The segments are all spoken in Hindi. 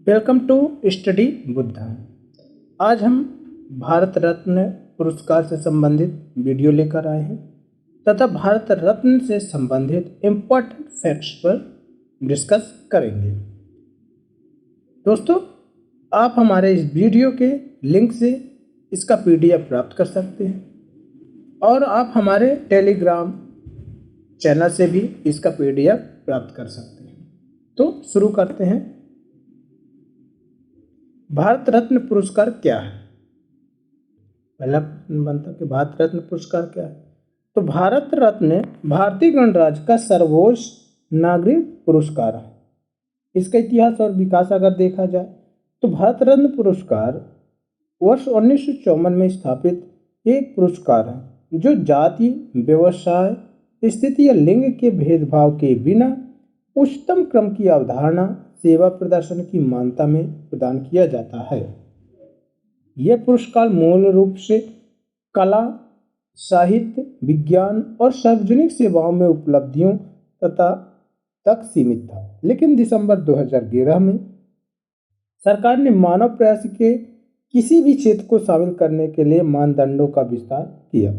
Welcome to study Buddha. आज हम भारत रत्न पुरस्कार से संबंधित वीडियो लेकर आए हैं तथा भारत रत्न से संबंधित इम्पोर्टेंट फैक्ट्स पर डिस्कस करेंगे। दोस्तों, आप हमारे इस वीडियो के लिंक से इसका पीडीएफ प्राप्त कर सकते हैं और आप हमारे टेलीग्राम चैनल से भी इसका पीडीएफ प्राप्त कर सकते हैं। तो शुरू करते हैं। भारत रत्न पुरस्कार क्या है? पहला प्रश्न बनता है कि भारत रत्न पुरस्कार क्या है। तो भारत रत्न भारतीय गणराज्य का सर्वोच्च नागरिक पुरस्कार है। इसका इतिहास और विकास अगर देखा जाए तो भारत रत्न पुरस्कार वर्ष 1954 में स्थापित एक पुरस्कार है जो जाति, व्यवसाय, स्थिति या लिंग के भेदभाव के बिना उच्चतम क्रम की अवधारणा, सेवा प्रदर्शन की मान्यता में प्रदान किया जाता है। यह पुरस्कार मूल रूप से कला, साहित्य, विज्ञान और सार्वजनिक सेवाओं में उपलब्धियों तक सीमित था, लेकिन दिसंबर 2011 में सरकार ने मानव प्रयास के किसी भी क्षेत्र को शामिल करने के लिए मानदंडों का विस्तार किया।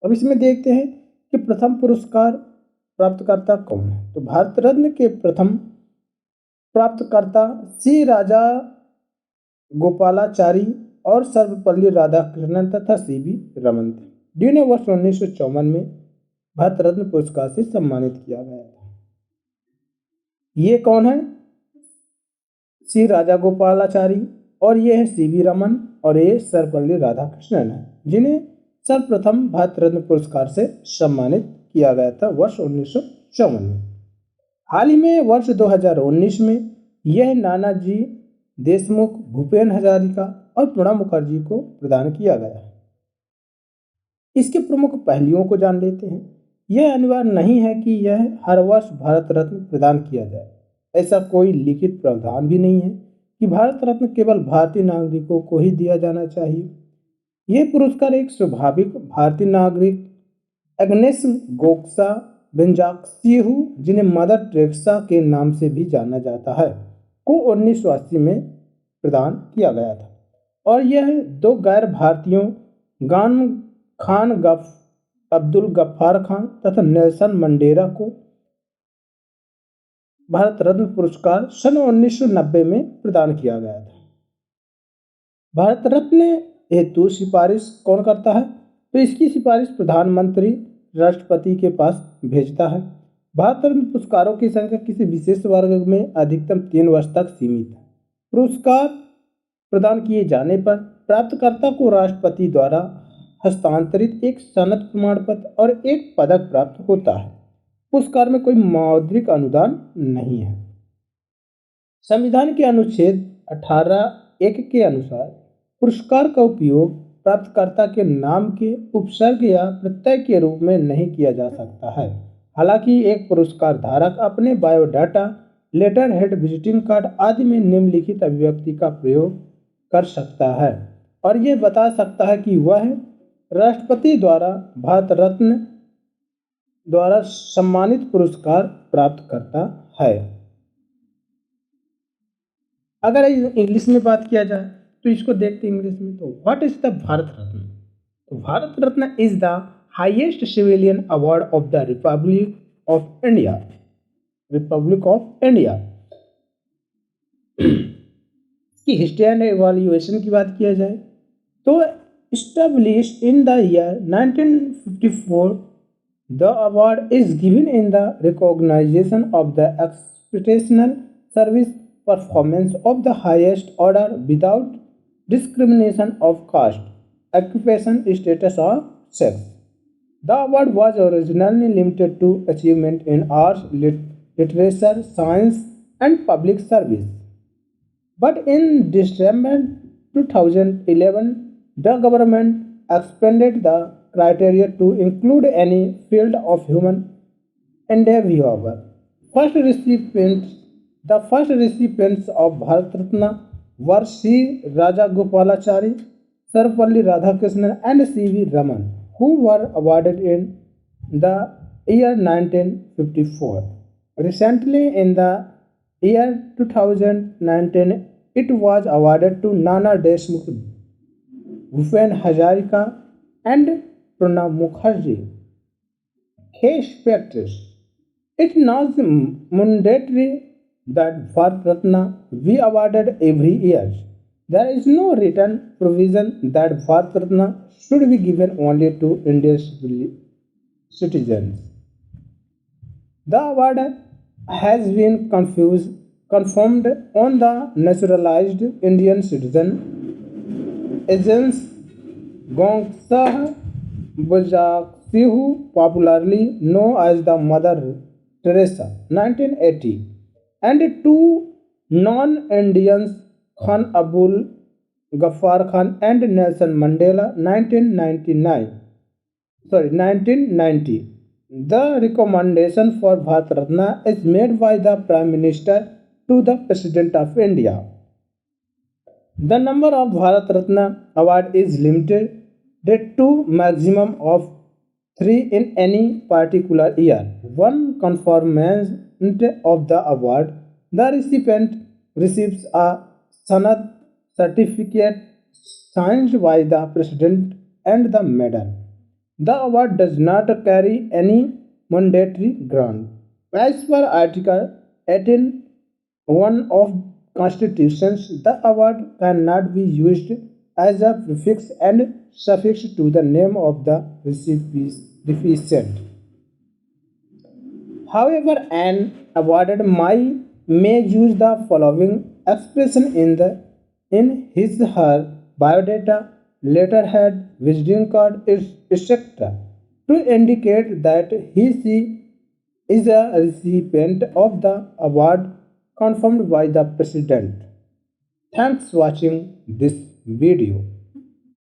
अब इसमें देखते हैं कि प्रथम पुरस्कार प्राप्तकर्ता कौन है। तो भारत रत्न के प्रथम प्राप्तकर्ता सी राजा गोपालाचारी और सर्वपल्ली राधाकृष्णन तथा सीवी रमन थे, जिन्हें वर्ष 1954 में भारत रत्न पुरस्कार से सम्मानित किया गया था। ये कौन है? सी राजा गोपालाचारी और ये है सीवी रमन और ये सर्वपल्ली राधाकृष्णन है, जिन्हें सर्वप्रथम भारत रत्न पुरस्कार से सम्मानित किया गया था वर्ष 1954 में। हाल ही में वर्ष 2019 में यह नानाजी देशमुख, भूपेन हजारिका और प्रणब मुखर्जी को प्रदान किया गया है। इसके प्रमुख पहलुओं को जान लेते हैं। यह अनिवार्य नहीं है कि यह हर वर्ष भारत रत्न प्रदान किया जाए। ऐसा कोई लिखित प्रावधान भी नहीं है कि भारत रत्न केवल भारतीय नागरिकों को ही दिया जाना चाहिए। यह पुरस्कार एक स्वाभाविक भारतीय नागरिक एग्नेस गोक्सा बेंजाक्सियहू, जिन्हें मदर टेरेसा के नाम से भी जाना जाता है, को 1980 में प्रदान किया गया था और यह दो गैर भारतीयों खान अब्दुल गफ्फार खान तथा नेल्सन मंडेला को भारत रत्न पुरस्कार सन 1990 में प्रदान किया गया था। भारत रत्न हेतु सिफारिश कौन करता है? तो इसकी सिफारिश प्रधानमंत्री राष्ट्रपति के पास भेजता है। भारत रत्न पुरस्कारों की संख्या किसी विशेष वर्ग में अधिकतम 3 वर्ष तक सीमित है। पुरस्कार प्रदान किए जाने पर प्राप्तकर्ता को राष्ट्रपति द्वारा हस्तांतरित एक सनद प्रमाण पत्र और एक पदक प्राप्त होता है। पुरस्कार में कोई मौद्रिक अनुदान नहीं है। संविधान के अनुच्छेद 18(1) के अनुसार पुरस्कार का उपयोग प्राप्तकर्ता के नाम के उपसर्ग या प्रत्यय के रूप में नहीं किया जा सकता है। हालांकि एक पुरस्कार धारक अपने biodata, letter head, visiting card आदि में निम्नलिखित अभिव्यक्ति का प्रयोग कर सकता है और यह बता सकता है कि वह राष्ट्रपति द्वारा भारत रत्न द्वारा सम्मानित पुरस्कार प्राप्त करता है। अगर इंग्लिश में बात किया जाए तो इसको देखते इंग्लिश में। तो what is the Bharat Ratna? तो Bharat Ratna is the highest civilian award of the republic of India. की हिस्ट्री एंड एवल्यूएशन की बात किया जाए तो established in the year 1954, the award is given in the recognition of the exceptional service performance of the highest order without discrimination of caste, occupation, status or sex. The award was originally limited to achievement in arts, literature, science and public service. But in December 2011, the government expanded the criteria to include any field of human endeavor. The first recipients of Bharat Ratna were C. Raja Gopalachari, Sarvapalli Radhakrishnan and C.V. Raman, who were awarded in the year 1954. Recently, in the Year 2019, it was awarded to Nana Deshmukh, Bhupen Hazarika, and Pranab Mukherjee. Case factors. It not mandatory that Bharat Ratna be awarded every year. There is no written provision that Bharat Ratna should be given only to Indian citizens. The award has been confirmed on the naturalized Indian citizen Agents Gongsah Bajasihu, popularly known as the Mother Teresa, 1980, and two non-Indians, Khan Abdul Ghaffar Khan and Nelson Mandela, 1990. The recommendation for Bharat Ratna is made by the Prime Minister to the President of India. The number of Bharat Ratna award is limited to maximum of 3 in any particular year. One conferment of the award, the recipient receives a sanad certificate signed by the President and the medal. The award does not carry any mandatory grant. As per Article 18(1) of Constitutions, the award cannot be used as a prefix and suffix to the name of the recipient. However, an awarded may use the following expression in his her biodata, letterhead, visiting card, etc. to indicate that she is a recipient of the award confirmed by the president. Thanks for watching this video.